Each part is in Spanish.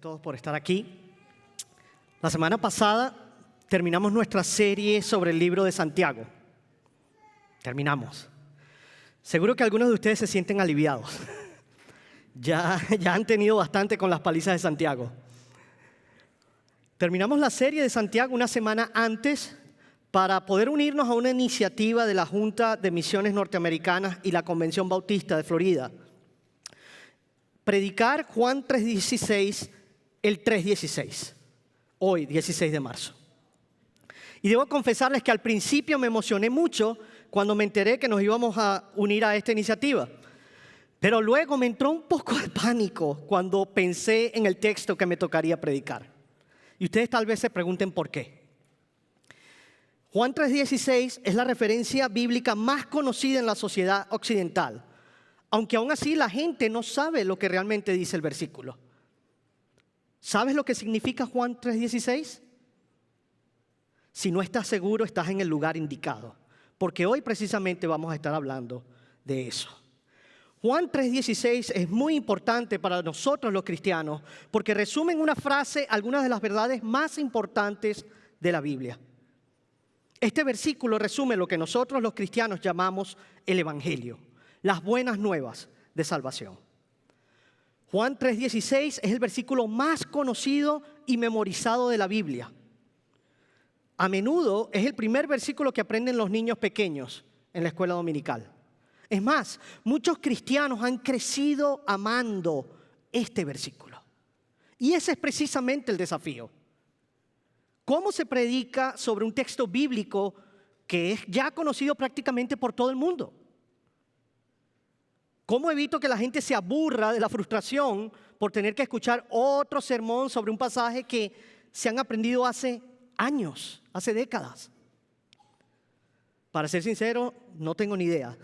todos por estar aquí. La semana pasada terminamos nuestra serie sobre el libro de Santiago. Terminamos. Seguro que algunos de ustedes se sienten aliviados. Ya han tenido bastante con las palizas de Santiago. Terminamos la serie de Santiago una semana antes para poder unirnos a una iniciativa de la Junta de Misiones Norteamericanas y la Convención Bautista de Florida. Predicar Juan 3:16 el 3:16, hoy 16 de marzo. Y debo confesarles que al principio me emocioné mucho cuando me enteré que nos íbamos a unir a esta iniciativa. Pero luego me entró un poco de pánico cuando pensé en el texto que me tocaría predicar. Y ustedes tal vez se pregunten por qué. Juan 3:16 es la referencia bíblica más conocida en la sociedad occidental, aunque aún así la gente no sabe lo que realmente dice el versículo. ¿Sabes lo que significa Juan 3:16? Si no estás seguro, estás en el lugar indicado, porque hoy precisamente vamos a estar hablando de eso. Juan 3:16 es muy importante para nosotros los cristianos porque resume en una frase algunas de las verdades más importantes de la Biblia. Este versículo resume lo que nosotros los cristianos llamamos el Evangelio, las buenas nuevas de salvación. Juan 3:16 es el versículo más conocido y memorizado de la Biblia. A menudo es el primer versículo que aprenden los niños pequeños en la escuela dominical. Es más, muchos cristianos han crecido amando este versículo. Y ese es precisamente el desafío. ¿Cómo se predica sobre un texto bíblico que es ya conocido prácticamente por todo el mundo? ¿Cómo evito que la gente se aburra de la frustración por tener que escuchar otro sermón sobre un pasaje que se han aprendido hace años, hace décadas? Para ser sincero, no tengo ni idea.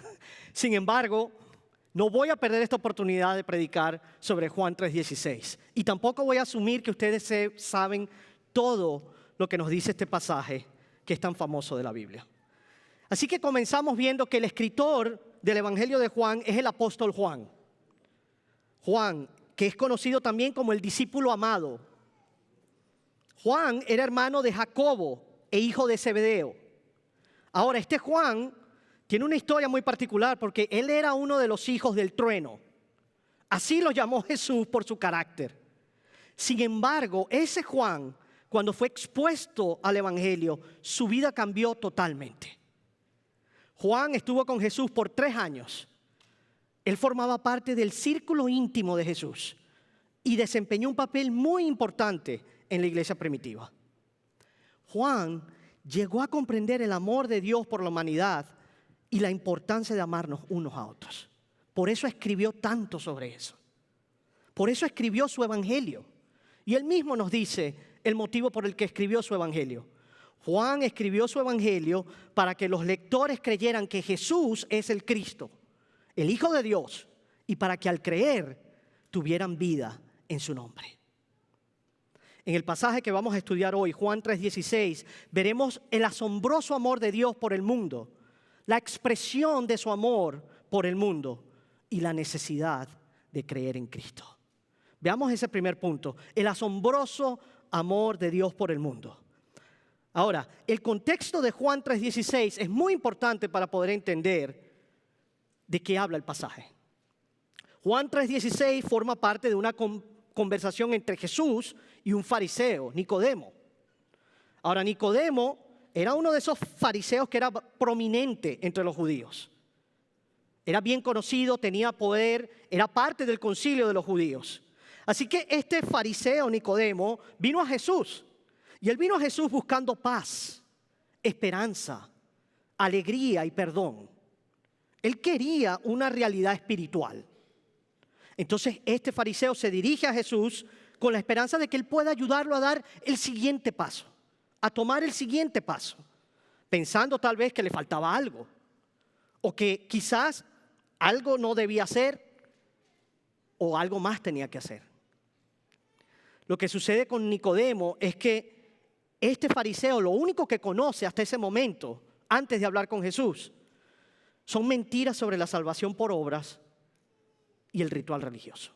Sin embargo, no voy a perder esta oportunidad de predicar sobre Juan 3:16. Y tampoco voy a asumir que ustedes saben todo lo que nos dice este pasaje que es tan famoso de la Biblia. Así que comenzamos viendo que el escritor del Evangelio de Juan es el apóstol Juan. Juan, que es conocido también como el discípulo amado. Juan era hermano de Jacobo e hijo de Zebedeo. Ahora, este Juan tiene una historia muy particular porque él era uno de los hijos del trueno. Así lo llamó Jesús por su carácter. Sin embargo, ese Juan, cuando fue expuesto al Evangelio, su vida cambió totalmente. Juan estuvo con Jesús por 3 años. Él formaba parte del círculo íntimo de Jesús y desempeñó un papel muy importante en la iglesia primitiva. Juan llegó a comprender el amor de Dios por la humanidad y la importancia de amarnos unos a otros. Por eso escribió tanto sobre eso. Por eso escribió su evangelio. Y él mismo nos dice el motivo por el que escribió su evangelio. Juan escribió su evangelio para que los lectores creyeran que Jesús es el Cristo, el Hijo de Dios, y para que al creer tuvieran vida en su nombre. En el pasaje que vamos a estudiar hoy, Juan 3:16, veremos el asombroso amor de Dios por el mundo, la expresión de su amor por el mundo y la necesidad de creer en Cristo. Veamos ese primer punto, el asombroso amor de Dios por el mundo. Ahora, el contexto de Juan 3:16 es muy importante para poder entender de qué habla el pasaje. Juan 3:16 forma parte de una conversación entre Jesús y un fariseo, Nicodemo. Ahora, Nicodemo era uno de esos fariseos que era prominente entre los judíos. Era bien conocido, tenía poder, era parte del concilio de los judíos. Así que este fariseo, Nicodemo, vino a Jesús. Y él vino a Jesús buscando paz, esperanza, alegría y perdón. Él quería una realidad espiritual. Entonces este fariseo se dirige a Jesús con la esperanza de que él pueda ayudarlo a dar el siguiente paso, a tomar el siguiente paso, pensando tal vez que le faltaba algo, o que quizás algo no debía hacer, o algo más tenía que hacer. Lo que sucede con Nicodemo es que este fariseo lo único que conoce hasta ese momento, antes de hablar con Jesús, son mentiras sobre la salvación por obras y el ritual religioso.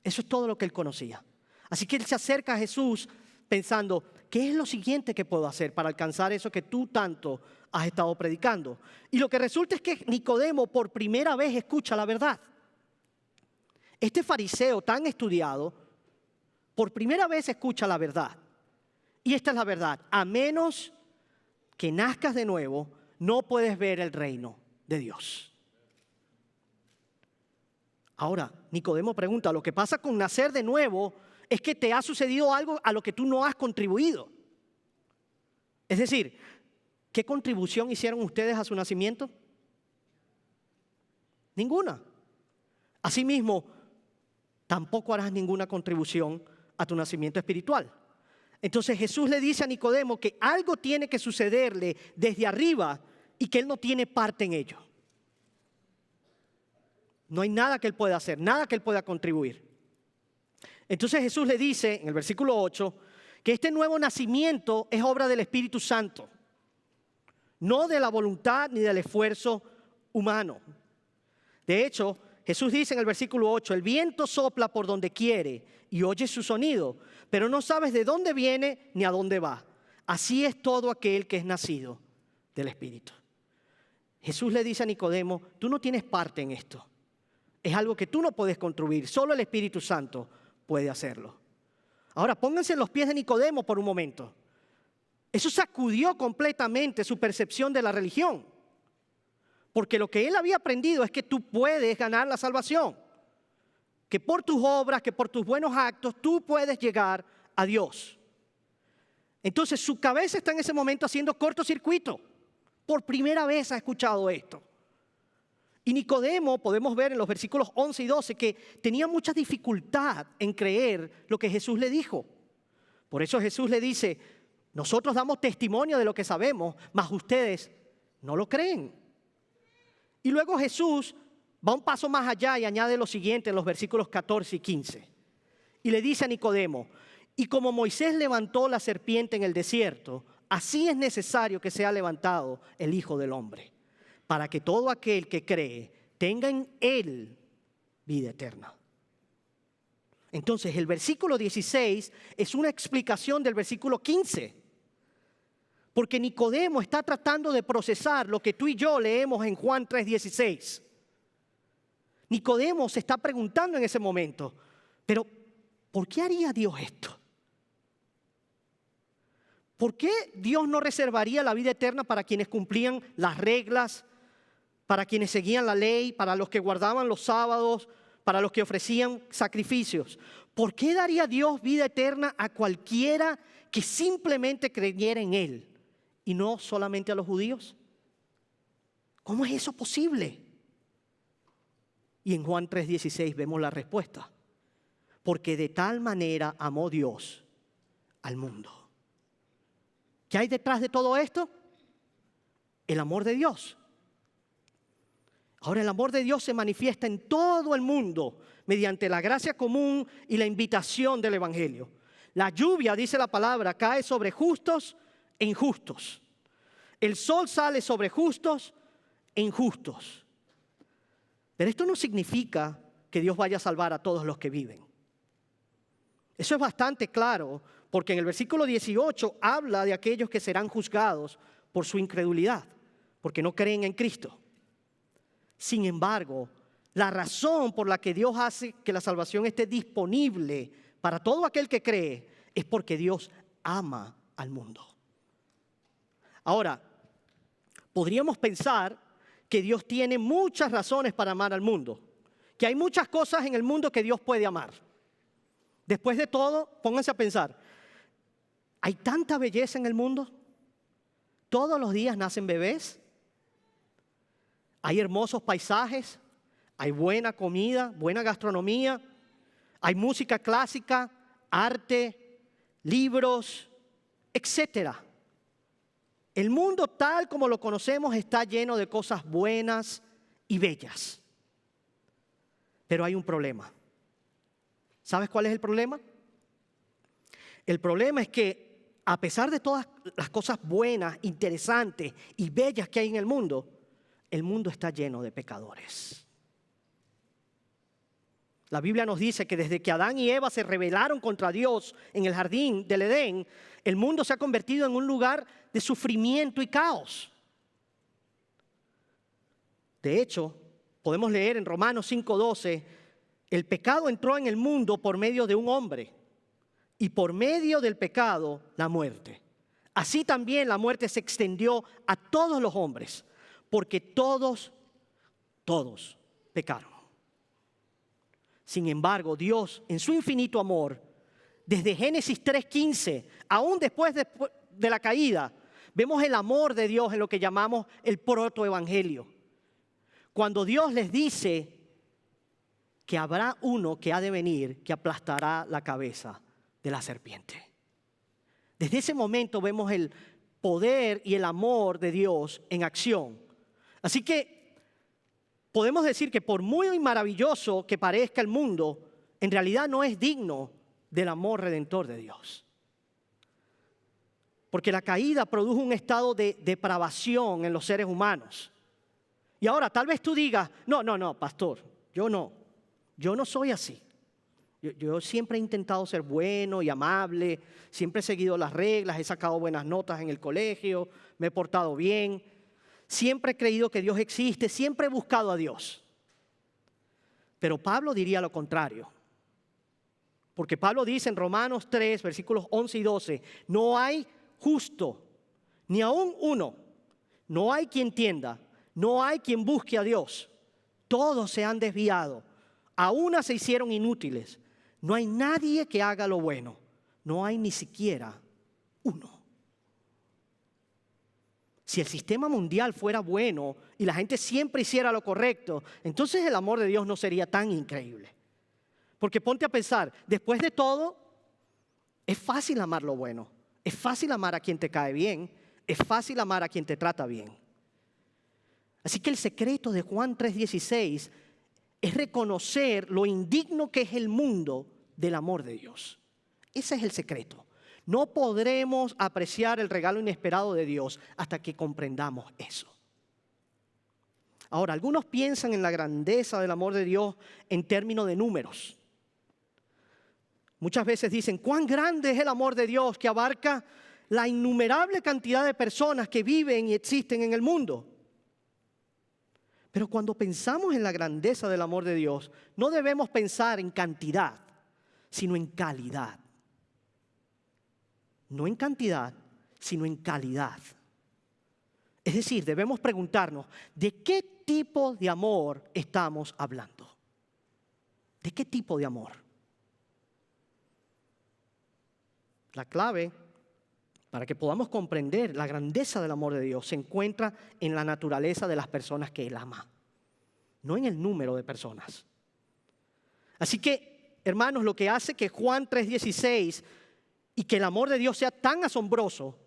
Eso es todo lo que él conocía. Así que él se acerca a Jesús pensando, ¿qué es lo siguiente que puedo hacer para alcanzar eso que tú tanto has estado predicando? Y lo que resulta es que Nicodemo por primera vez escucha la verdad. Este fariseo tan estudiado, por primera vez escucha la verdad. Y esta es la verdad: a menos que nazcas de nuevo, no puedes ver el reino de Dios. Ahora, Nicodemo pregunta, ¿lo que pasa con nacer de nuevo es que te ha sucedido algo a lo que tú no has contribuido? Es decir, ¿qué contribución hicieron ustedes a su nacimiento? Ninguna. Asimismo, tampoco harás ninguna contribución a tu nacimiento espiritual. Entonces Jesús le dice a Nicodemo que algo tiene que sucederle desde arriba y que él no tiene parte en ello. No hay nada que él pueda hacer, nada que él pueda contribuir. Entonces Jesús le dice en el versículo 8 que este nuevo nacimiento es obra del Espíritu Santo, no de la voluntad ni del esfuerzo humano. De hecho, Jesús dice en el versículo 8, el viento sopla por donde quiere y oyes su sonido, pero no sabes de dónde viene ni a dónde va. Así es todo aquel que es nacido del Espíritu. Jesús le dice a Nicodemo, tú no tienes parte en esto. Es algo que tú no puedes contribuir, solo el Espíritu Santo puede hacerlo. Ahora, pónganse en los pies de Nicodemo por un momento. Eso sacudió completamente su percepción de la religión. Porque lo que él había aprendido es que tú puedes ganar la salvación. Que por tus obras, que por tus buenos actos, tú puedes llegar a Dios. Entonces su cabeza está en ese momento haciendo cortocircuito. Por primera vez ha escuchado esto. Y Nicodemo, podemos ver en los versículos 11 y 12, que tenía mucha dificultad en creer lo que Jesús le dijo. Por eso Jesús le dice, nosotros damos testimonio de lo que sabemos, mas ustedes no lo creen. Y luego Jesús va un paso más allá y añade lo siguiente en los versículos 14 y 15. Y le dice a Nicodemo, y como Moisés levantó la serpiente en el desierto, así es necesario que sea levantado el Hijo del Hombre, para que todo aquel que cree tenga en él vida eterna. Entonces el versículo 16 es una explicación del versículo 15. Porque Nicodemo está tratando de procesar lo que tú y yo leemos en Juan 3:16. Nicodemo se está preguntando en ese momento, pero ¿por qué haría Dios esto? ¿Por qué Dios no reservaría la vida eterna para quienes cumplían las reglas, para quienes seguían la ley, para los que guardaban los sábados, para los que ofrecían sacrificios? ¿Por qué daría Dios vida eterna a cualquiera que simplemente creyera en Él y no solamente a los judíos? ¿Cómo es eso posible? Y en Juan 3:16 vemos la respuesta. Porque de tal manera amó Dios al mundo. ¿Qué hay detrás de todo esto? El amor de Dios. Ahora el amor de Dios se manifiesta en todo el mundo mediante la gracia común y la invitación del Evangelio. La lluvia, dice la palabra, cae sobre justos e injustos. El sol sale sobre justos e injustos. Pero esto no significa que Dios vaya a salvar a todos los que viven. Eso es bastante claro, porque en el versículo 18 habla de aquellos que serán juzgados por su incredulidad, porque no creen en Cristo. Sin embargo, la razón por la que Dios hace que la salvación esté disponible para todo aquel que cree es porque Dios ama al mundo. Ahora, podríamos pensar que Dios tiene muchas razones para amar al mundo, que hay muchas cosas en el mundo que Dios puede amar. Después de todo, pónganse a pensar, ¿hay tanta belleza en el mundo? ¿Todos los días nacen bebés? ¿Hay hermosos paisajes? ¿Hay buena comida, buena gastronomía? ¿Hay música clásica, arte, libros, etcétera? El mundo tal como lo conocemos está lleno de cosas buenas y bellas. Pero hay un problema. ¿Sabes cuál es el problema? El problema es que a pesar de todas las cosas buenas, interesantes y bellas que hay en el mundo está lleno de pecadores. La Biblia nos dice que desde que Adán y Eva se rebelaron contra Dios en el jardín del Edén, el mundo se ha convertido en un lugar de sufrimiento y caos. De hecho, podemos leer en Romanos 5:12, el pecado entró en el mundo por medio de un hombre y por medio del pecado la muerte. Así también la muerte se extendió a todos los hombres, porque todos pecaron. Sin embargo, Dios, en su infinito amor, desde Génesis 3:15, aún después de la caída, vemos el amor de Dios en lo que llamamos el protoevangelio. Cuando Dios les dice que habrá uno que ha de venir que aplastará la cabeza de la serpiente. Desde ese momento vemos el poder y el amor de Dios en acción. Así que podemos decir que por muy maravilloso que parezca el mundo, en realidad no es digno del amor redentor de Dios. Porque la caída produjo un estado de depravación en los seres humanos. Y ahora tal vez tú digas, no, pastor, yo no soy así. Yo siempre he intentado ser bueno y amable, siempre he seguido las reglas, he sacado buenas notas en el colegio, me he portado bien. Siempre he creído que Dios existe, siempre he buscado a Dios. Pero Pablo diría lo contrario. Porque Pablo dice en Romanos 3, versículos 11 y 12, no hay justo, ni aún uno, no hay quien entienda, no hay quien busque a Dios. Todos se han desviado, a una se hicieron inútiles. No hay nadie que haga lo bueno, no hay ni siquiera uno. Si el sistema mundial fuera bueno y la gente siempre hiciera lo correcto, entonces el amor de Dios no sería tan increíble. Porque ponte a pensar, después de todo, es fácil amar lo bueno, es fácil amar a quien te cae bien, es fácil amar a quien te trata bien. Así que el secreto de Juan 3:16 es reconocer lo indigno que es el mundo del amor de Dios. Ese es el secreto. No podremos apreciar el regalo inesperado de Dios hasta que comprendamos eso. Ahora, algunos piensan en la grandeza del amor de Dios en términos de números. Muchas veces dicen, ¿cuán grande es el amor de Dios que abarca la innumerable cantidad de personas que viven y existen en el mundo? Pero cuando pensamos en la grandeza del amor de Dios, no debemos pensar en cantidad, sino en calidad. No en cantidad, sino en calidad. Es decir, debemos preguntarnos, ¿de qué tipo de amor estamos hablando? ¿De qué tipo de amor? La clave para que podamos comprender la grandeza del amor de Dios se encuentra en la naturaleza de las personas que Él ama, no en el número de personas. Así que, hermanos, lo que hace que Juan 3:16 y que el amor de Dios sea tan asombroso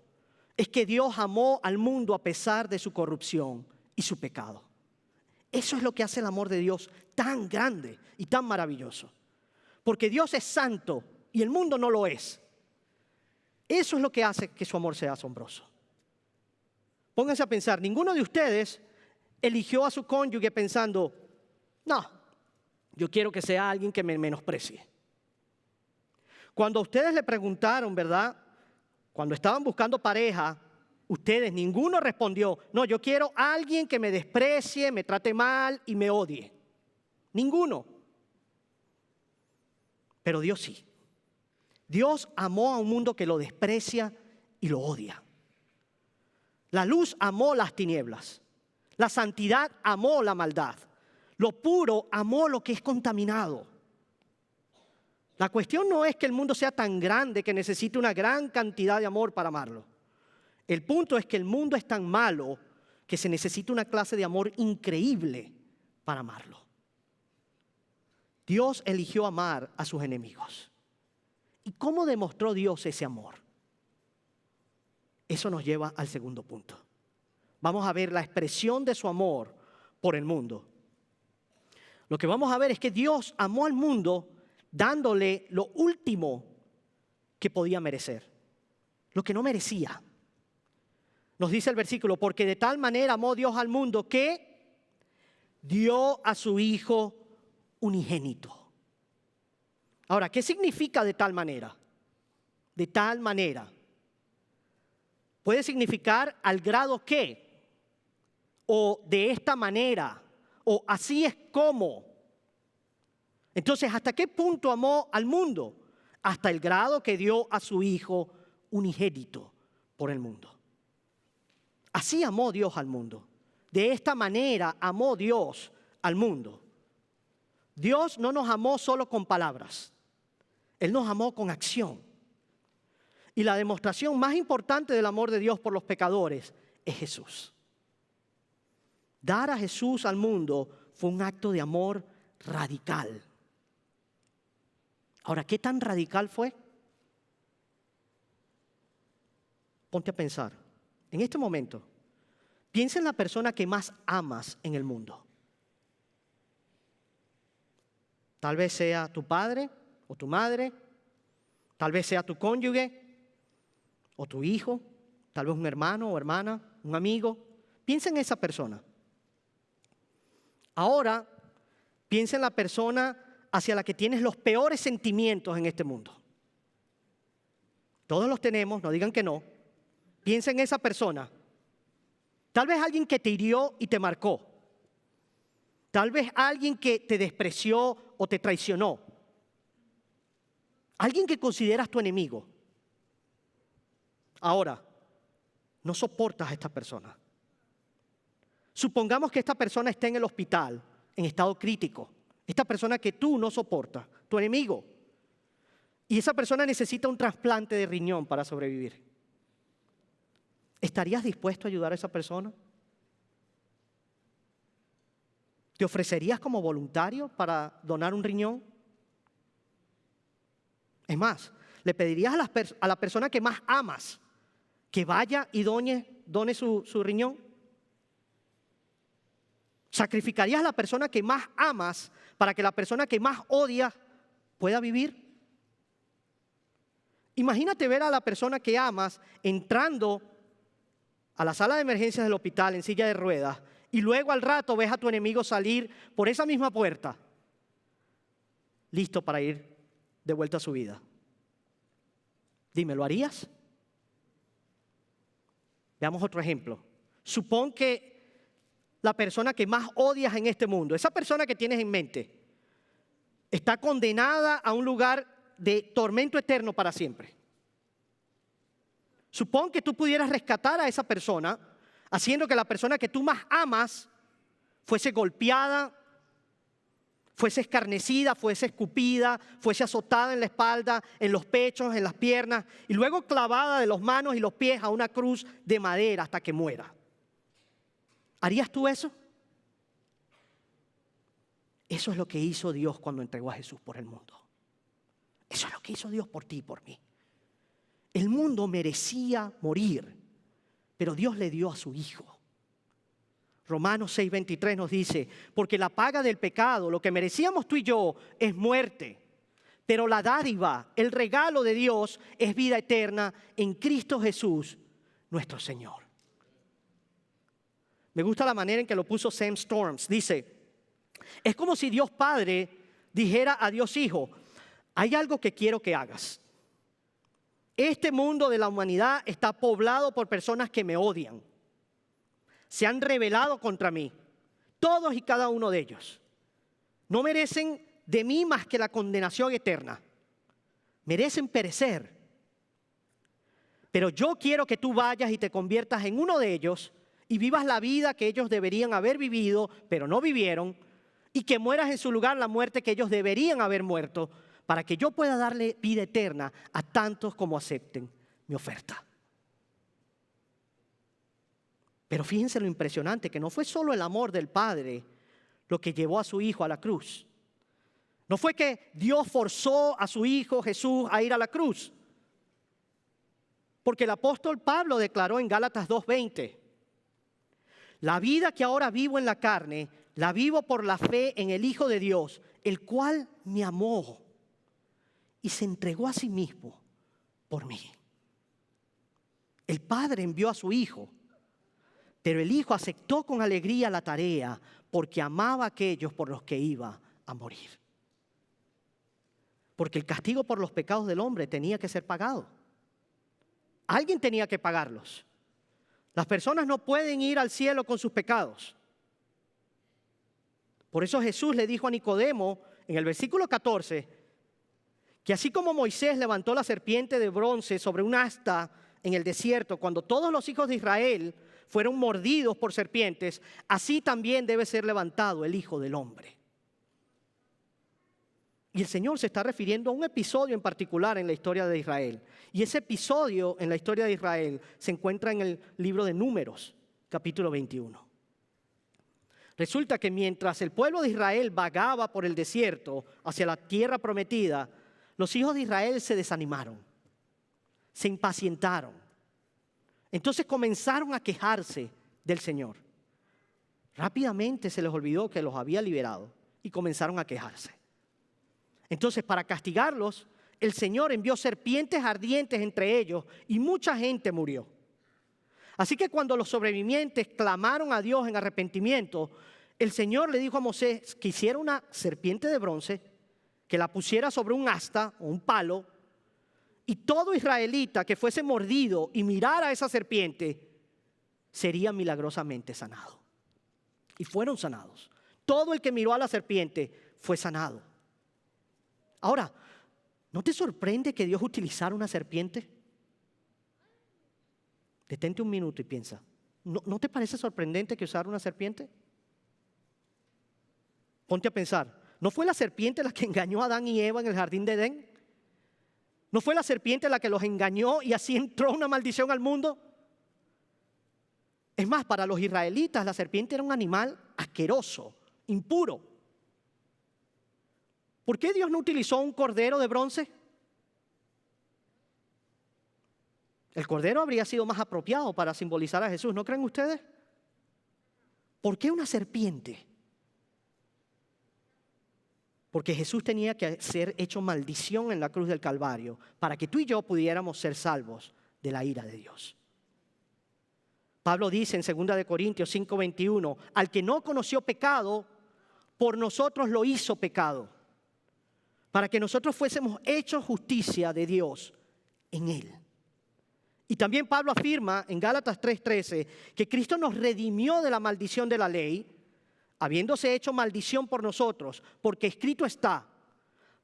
es que Dios amó al mundo a pesar de su corrupción y su pecado. Eso es lo que hace el amor de Dios tan grande y tan maravilloso. Porque Dios es santo y el mundo no lo es. Eso es lo que hace que su amor sea asombroso. Pónganse a pensar, ninguno de ustedes eligió a su cónyuge pensando, no, yo quiero que sea alguien que me menosprecie. Cuando ustedes le preguntaron, ¿verdad? Cuando estaban buscando pareja, ustedes, ninguno respondió, no, yo quiero a alguien que me desprecie, me trate mal y me odie. Ninguno. Pero Dios sí. Dios amó a un mundo que lo desprecia y lo odia. La luz amó las tinieblas. La santidad amó la maldad. Lo puro amó lo que es contaminado. La cuestión no es que el mundo sea tan grande que necesite una gran cantidad de amor para amarlo. El punto es que el mundo es tan malo que se necesita una clase de amor increíble para amarlo. Dios eligió amar a sus enemigos. ¿Y cómo demostró Dios ese amor? Eso nos lleva al segundo punto. Vamos a ver la expresión de su amor por el mundo. Lo que vamos a ver es que Dios amó al mundo dándole lo último que podía merecer, lo que no merecía. Nos dice el versículo, porque de tal manera amó Dios al mundo que dio a su Hijo unigénito. Ahora, ¿qué significa de tal manera? De tal manera. Puede significar al grado que, o de esta manera, o así es como. Entonces, ¿hasta qué punto amó al mundo? Hasta el grado que dio a su Hijo unigénito por el mundo. Así amó Dios al mundo. De esta manera amó Dios al mundo. Dios no nos amó solo con palabras. Él nos amó con acción. Y la demostración más importante del amor de Dios por los pecadores es Jesús. Dar a Jesús al mundo fue un acto de amor radical. Ahora, ¿qué tan radical fue? Ponte a pensar. En este momento, piensa en la persona que más amas en el mundo. Tal vez sea tu padre o tu madre, tal vez sea tu cónyuge o tu hijo, tal vez un hermano o hermana, un amigo. Piensa en esa persona. Ahora, piensa en la persona hacia la que tienes los peores sentimientos en este mundo. Todos los tenemos, no digan que no. Piensa en esa persona. Tal vez alguien que te hirió y te marcó. Tal vez alguien que te despreció o te traicionó. Alguien que consideras tu enemigo. Ahora, no soportas a esta persona. Supongamos que esta persona está en el hospital, en estado crítico. Esta persona que tú no soportas, tu enemigo. Y esa persona necesita un trasplante de riñón para sobrevivir. ¿Estarías dispuesto a ayudar a esa persona? ¿Te ofrecerías como voluntario para donar un riñón? Es más, ¿le pedirías a la persona que más amas que vaya y done su riñón? ¿Sacrificarías a la persona que más amas para que la persona que más odias pueda vivir? Imagínate ver a la persona que amas entrando a la sala de emergencias del hospital en silla de ruedas y luego al rato ves a tu enemigo salir por esa misma puerta, listo para ir de vuelta a su vida. Dime, ¿lo harías? Veamos otro ejemplo. Supón que la persona que más odias en este mundo, esa persona que tienes en mente, está condenada a un lugar de tormento eterno para siempre. Supón que tú pudieras rescatar a esa persona haciendo que la persona que tú más amas fuese golpeada, fuese escarnecida, fuese escupida, fuese azotada en la espalda, en los pechos, en las piernas y luego clavada de las manos y los pies a una cruz de madera hasta que muera. ¿Harías tú eso? Eso es lo que hizo Dios cuando entregó a Jesús por el mundo. Eso es lo que hizo Dios por ti y por mí. El mundo merecía morir, pero Dios le dio a su Hijo. Romanos 6:23 nos dice, porque la paga del pecado, lo que merecíamos tú y yo, es muerte. Pero la dádiva, el regalo de Dios, es vida eterna en Cristo Jesús, nuestro Señor. Me gusta la manera en que lo puso Sam Storms. Dice, es como si Dios Padre dijera a Dios Hijo, hay algo que quiero que hagas. Este mundo de la humanidad está poblado por personas que me odian. Se han rebelado contra mí, todos y cada uno de ellos. No merecen de mí más que la condenación eterna. Merecen perecer. Pero yo quiero que tú vayas y te conviertas en uno de ellos y vivas la vida que ellos deberían haber vivido, pero no vivieron, y que mueras en su lugar la muerte que ellos deberían haber muerto, para que yo pueda darle vida eterna a tantos como acepten mi oferta. Pero fíjense lo impresionante, que no fue solo el amor del Padre lo que llevó a su Hijo a la cruz. No fue que Dios forzó a su Hijo Jesús a ir a la cruz. Porque el apóstol Pablo declaró en Gálatas 2:20, la vida que ahora vivo en la carne, la vivo por la fe en el Hijo de Dios, el cual me amó y se entregó a sí mismo por mí. El Padre envió a su Hijo, pero el Hijo aceptó con alegría la tarea porque amaba a aquellos por los que iba a morir. Porque el castigo por los pecados del hombre tenía que ser pagado. Alguien tenía que pagarlos. Las personas no pueden ir al cielo con sus pecados. Por eso Jesús le dijo a Nicodemo en el versículo 14 que así como Moisés levantó la serpiente de bronce sobre un asta en el desierto, cuando todos los hijos de Israel fueron mordidos por serpientes, así también debe ser levantado el Hijo del Hombre. Y el Señor se está refiriendo a un episodio en particular en la historia de Israel. Y ese episodio en la historia de Israel se encuentra en el libro de Números, capítulo 21. Resulta que mientras el pueblo de Israel vagaba por el desierto hacia la tierra prometida, los hijos de Israel se desanimaron, se impacientaron. Entonces comenzaron a quejarse del Señor. Rápidamente se les olvidó que los había liberado y comenzaron a quejarse. Entonces, para castigarlos, el Señor envió serpientes ardientes entre ellos y mucha gente murió. Así que cuando los sobrevivientes clamaron a Dios en arrepentimiento, el Señor le dijo a Moisés que hiciera una serpiente de bronce, que la pusiera sobre un asta o un palo, y todo israelita que fuese mordido y mirara a esa serpiente sería milagrosamente sanado. Y fueron sanados. Todo el que miró a la serpiente fue sanado. Ahora, ¿no te sorprende que Dios utilizara una serpiente? Detente un minuto y piensa. ¿No te parece sorprendente que usara una serpiente? Ponte a pensar. ¿No fue la serpiente la que engañó a Adán y Eva en el jardín de Edén? ¿No fue la serpiente la que los engañó y así entró una maldición al mundo? Es más, para los israelitas la serpiente era un animal asqueroso, impuro. ¿Por qué Dios no utilizó un cordero de bronce? El cordero habría sido más apropiado para simbolizar a Jesús, ¿no creen ustedes? ¿Por qué una serpiente? Porque Jesús tenía que ser hecho maldición en la cruz del Calvario para que tú y yo pudiéramos ser salvos de la ira de Dios. Pablo dice en 2 Corintios 5:21, al que no conoció pecado, por nosotros lo hizo pecado, para que nosotros fuésemos hechos justicia de Dios en él. Y también Pablo afirma en Gálatas 3:13 que Cristo nos redimió de la maldición de la ley, habiéndose hecho maldición por nosotros, porque escrito está,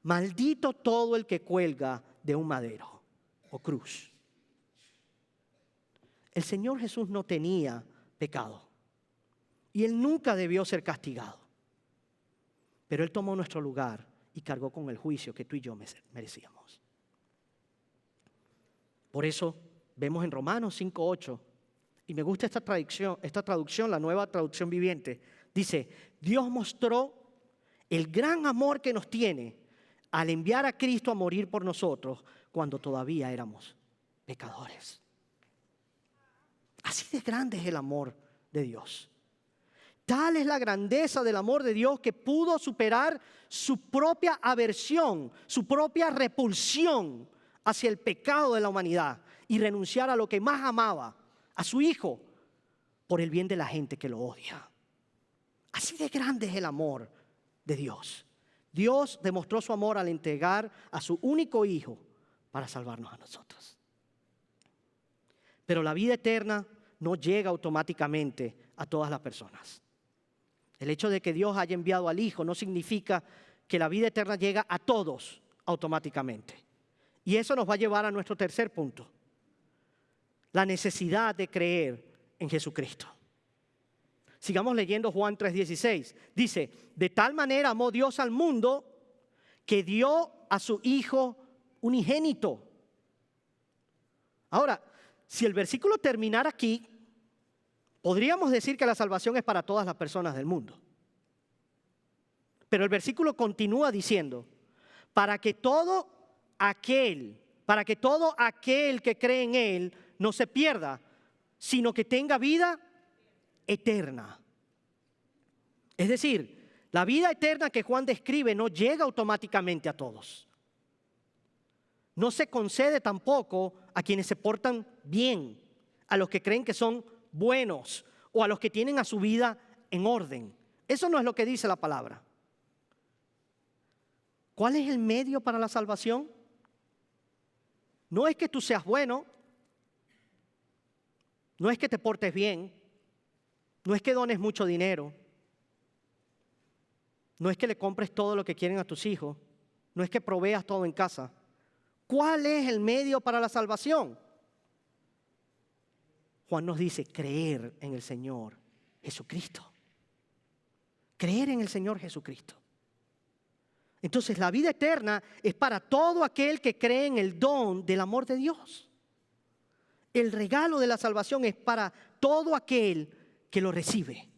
maldito todo el que cuelga de un madero o cruz. El Señor Jesús no tenía pecado y Él nunca debió ser castigado. Pero Él tomó nuestro lugar y cargó con el juicio que tú y yo merecíamos. Por eso vemos en Romanos 5:8, y me gusta esta traducción, la Nueva Traducción Viviente. Dice, Dios mostró el gran amor que nos tiene al enviar a Cristo a morir por nosotros cuando todavía éramos pecadores. Así de grande es el amor de Dios. Tal es la grandeza del amor de Dios que pudo superar su propia aversión, su propia repulsión hacia el pecado de la humanidad y renunciar a lo que más amaba, a su Hijo, por el bien de la gente que lo odia. Así de grande es el amor de Dios. Dios demostró su amor al entregar a su único Hijo para salvarnos a nosotros. Pero la vida eterna no llega automáticamente a todas las personas. El hecho de que Dios haya enviado al Hijo no significa que la vida eterna llega a todos automáticamente. Y eso nos va a llevar a nuestro tercer punto. La necesidad de creer en Jesucristo. Sigamos leyendo Juan 3:16. Dice, de tal manera amó Dios al mundo que dio a su Hijo unigénito. Ahora, si el versículo terminara aquí, podríamos decir que la salvación es para todas las personas del mundo. Pero el versículo continúa diciendo, para que todo aquel que cree en Él no se pierda, sino que tenga vida eterna. Es decir, la vida eterna que Juan describe no llega automáticamente a todos. No se concede tampoco a quienes se portan bien, a los que creen que son buenos o a los que tienen a su vida en orden. Eso no es lo que dice la palabra. ¿Cuál es el medio para la salvación? No es que tú seas bueno, no es que te portes bien, no es que dones mucho dinero, no es que le compres todo lo que quieren a tus hijos, no es que proveas todo en casa. ¿Cuál es el medio para la salvación? Juan nos dice creer en el Señor Jesucristo. Creer en el Señor Jesucristo. Entonces la vida eterna es para todo aquel que cree en el don del amor de Dios. El regalo de la salvación es para todo aquel que lo recibe.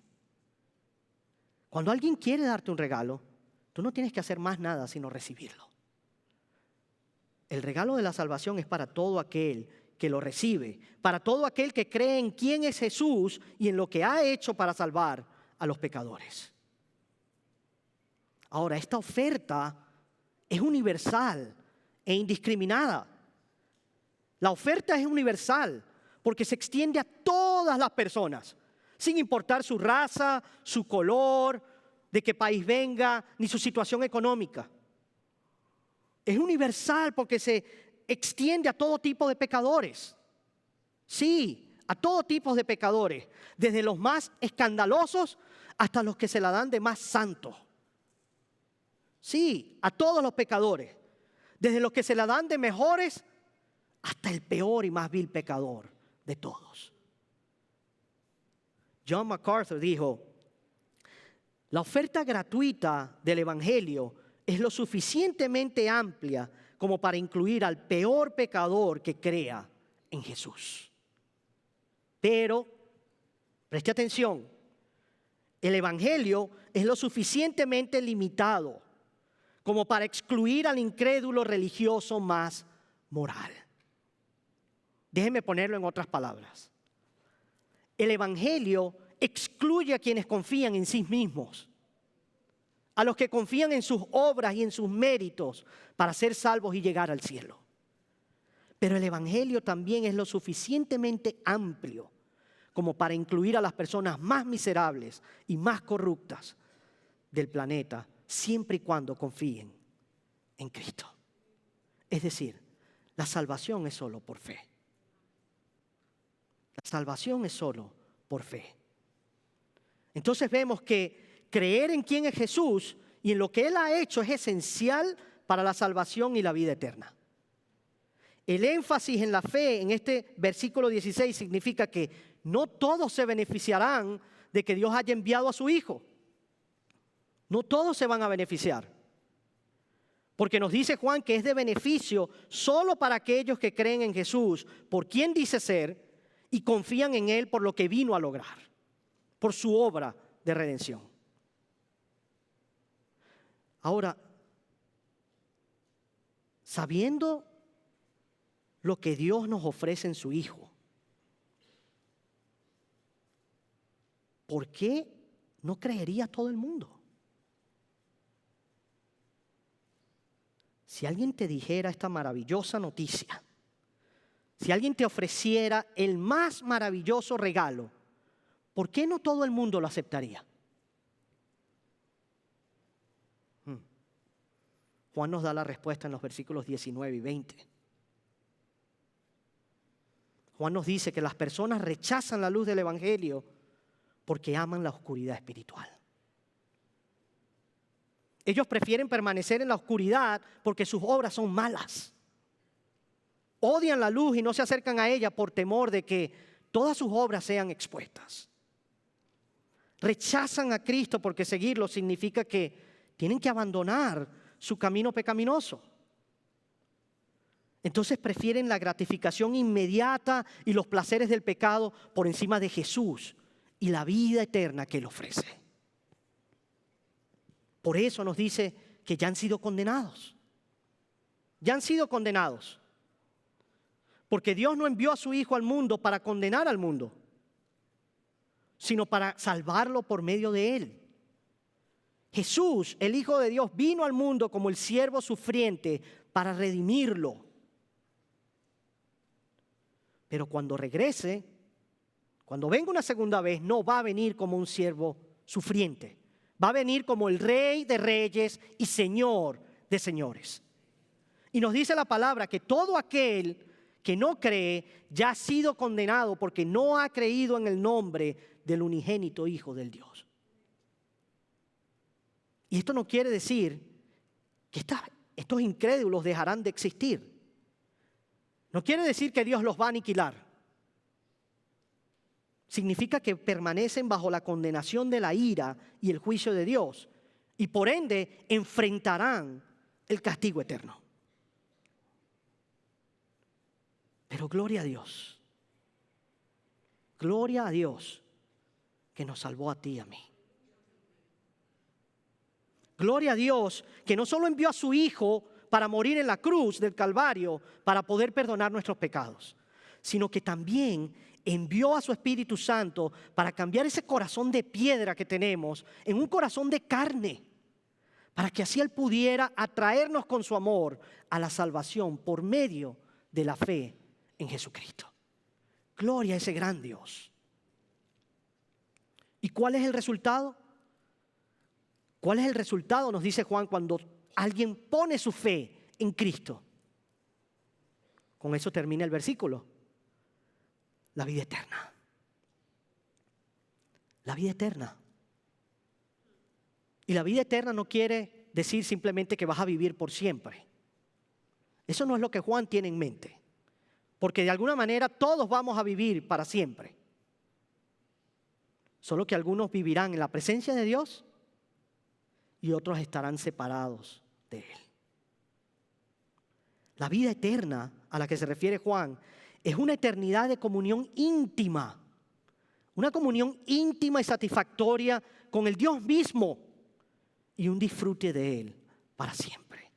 Cuando alguien quiere darte un regalo, tú no tienes que hacer más nada sino recibirlo. El regalo de la salvación es para todo aquel que lo recibe, para todo aquel que cree en quién es Jesús y en lo que ha hecho para salvar a los pecadores. Ahora, esta oferta es universal e indiscriminada. La oferta es universal porque se extiende a todas las personas, sin importar su raza, su color, de qué país venga, ni su situación económica. Es universal porque se extiende a todo tipo de pecadores. Sí, a todo tipo de pecadores, desde los más escandalosos hasta los que se la dan de más santos. Sí, a todos los pecadores, desde los que se la dan de mejores hasta el peor y más vil pecador de todos. John MacArthur dijo: la oferta gratuita del Evangelio es lo suficientemente amplia como para incluir al peor pecador que crea en Jesús. Pero, preste atención, el Evangelio es lo suficientemente limitado como para excluir al incrédulo religioso más moral. Déjenme ponerlo en otras palabras. El Evangelio excluye a quienes confían en sí mismos, a los que confían en sus obras y en sus méritos para ser salvos y llegar al cielo. Pero el Evangelio también es lo suficientemente amplio como para incluir a las personas más miserables y más corruptas del planeta, siempre y cuando confíen en Cristo. Es decir, la salvación es solo por fe. La salvación es solo por fe. Entonces vemos que creer en quién es Jesús y en lo que Él ha hecho es esencial para la salvación y la vida eterna. El énfasis en la fe en este versículo 16 significa que no todos se beneficiarán de que Dios haya enviado a su Hijo. No todos se van a beneficiar. Porque nos dice Juan que es de beneficio solo para aquellos que creen en Jesús, por quien dice ser, y confían en Él por lo que vino a lograr, por su obra de redención. Ahora, sabiendo lo que Dios nos ofrece en su Hijo, ¿por qué no creería todo el mundo? Si alguien te dijera esta maravillosa noticia, si alguien te ofreciera el más maravilloso regalo, ¿por qué no todo el mundo lo aceptaría? Juan nos da la respuesta en los versículos 19 y 20. Juan nos dice que las personas rechazan la luz del Evangelio porque aman la oscuridad espiritual. Ellos prefieren permanecer en la oscuridad porque sus obras son malas. Odian la luz y no se acercan a ella por temor de que todas sus obras sean expuestas. Rechazan a Cristo porque seguirlo significa que tienen que abandonar su camino pecaminoso. Entonces prefieren la gratificación inmediata y los placeres del pecado por encima de Jesús y la vida eterna que Él ofrece. Por eso nos dice que ya han sido condenados. Ya han sido condenados. Porque Dios no envió a su Hijo al mundo para condenar al mundo, sino para salvarlo por medio de Él. Jesús, el Hijo de Dios, vino al mundo como el siervo sufriente para redimirlo. Pero cuando regrese, cuando venga una segunda vez, no va a venir como un siervo sufriente. Va a venir como el Rey de Reyes y Señor de señores. Y nos dice la palabra que todo aquel que no cree ya ha sido condenado porque no ha creído en el nombre del unigénito Hijo del Dios. Y esto no quiere decir que estos incrédulos dejarán de existir. No quiere decir que Dios los va a aniquilar. Significa que permanecen bajo la condenación de la ira y el juicio de Dios y por ende enfrentarán el castigo eterno. Pero gloria a Dios. Gloria a Dios que nos salvó a ti y a mí. Gloria a Dios que no solo envió a su Hijo para morir en la cruz del Calvario para poder perdonar nuestros pecados, sino que también envió a su Espíritu Santo para cambiar ese corazón de piedra que tenemos en un corazón de carne, para que así Él pudiera atraernos con su amor a la salvación por medio de la fe en Jesucristo. Gloria a ese gran Dios. ¿Y cuál es el resultado? ¿Cuál es el resultado? Nos dice Juan, cuando alguien pone su fe en Cristo. Con eso termina el versículo. La vida eterna. La vida eterna. Y la vida eterna no quiere decir simplemente que vas a vivir por siempre. Eso no es lo que Juan tiene en mente. Porque de alguna manera todos vamos a vivir para siempre. Solo que algunos vivirán en la presencia de Dios y otros estarán separados de Él. La vida eterna a la que se refiere Juan es una eternidad de comunión íntima. Una comunión íntima y satisfactoria con el Dios mismo y un disfrute de Él para siempre.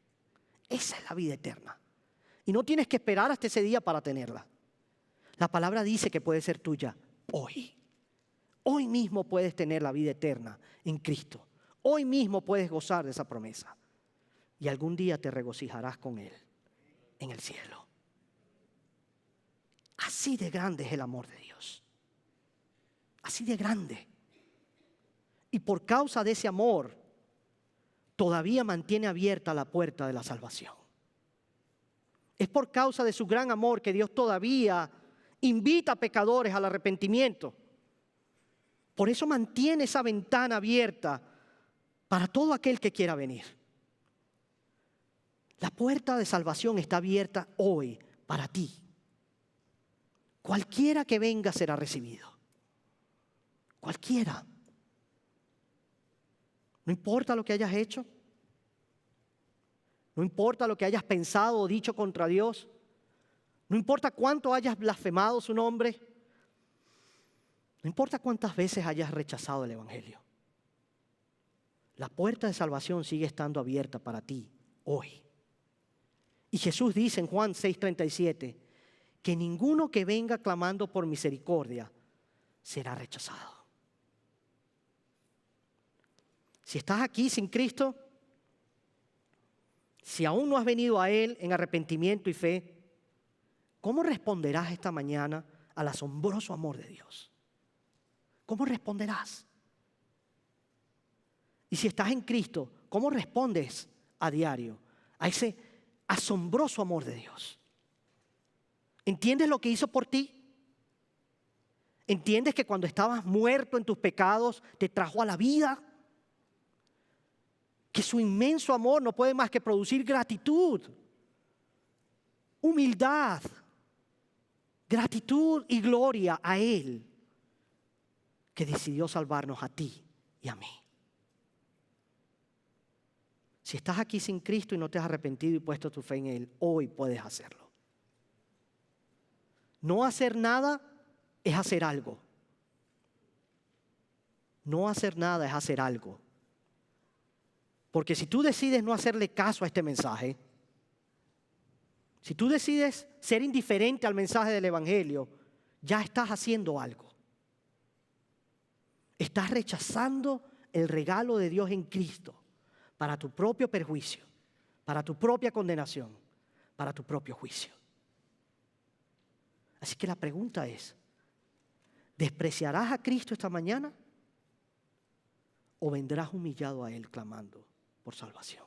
Esa es la vida eterna. Y no tienes que esperar hasta ese día para tenerla. La palabra dice que puede ser tuya hoy. Hoy mismo puedes tener la vida eterna en Cristo. Hoy mismo puedes gozar de esa promesa. Y algún día te regocijarás con Él en el cielo. Así de grande es el amor de Dios. Así de grande. Y por causa de ese amor, todavía mantiene abierta la puerta de la salvación. Es por causa de su gran amor que Dios todavía invita a pecadores al arrepentimiento. Por eso mantiene esa ventana abierta para todo aquel que quiera venir. La puerta de salvación está abierta hoy para ti. Cualquiera que venga será recibido. Cualquiera. No importa lo que hayas hecho. No importa lo que hayas pensado o dicho contra Dios. No importa cuánto hayas blasfemado su nombre. No importa cuántas veces hayas rechazado el Evangelio. La puerta de salvación sigue estando abierta para ti hoy. Y Jesús dice en Juan 6:37 que ninguno que venga clamando por misericordia será rechazado. Si estás aquí sin Cristo, si aún no has venido a Él en arrepentimiento y fe, ¿cómo responderás esta mañana al asombroso amor de Dios? ¿Cómo responderás? Y si estás en Cristo, ¿cómo respondes a diario a ese asombroso amor de Dios? ¿Entiendes lo que hizo por ti? ¿Entiendes que cuando estabas muerto en tus pecados te trajo a la vida? Que su inmenso amor no puede más que producir gratitud, humildad, gratitud y gloria a Él, que decidió salvarnos a ti y a mí. Si estás aquí sin Cristo y no te has arrepentido y puesto tu fe en Él, hoy puedes hacerlo. No hacer nada es hacer algo. No hacer nada es hacer algo. Porque si tú decides no hacerle caso a este mensaje, si tú decides ser indiferente al mensaje del Evangelio, ya estás haciendo algo. Estás rechazando el regalo de Dios en Cristo para tu propio perjuicio, para tu propia condenación, para tu propio juicio. Así que la pregunta es, ¿despreciarás a Cristo esta mañana? ¿O vendrás humillado a Él clamando por salvación?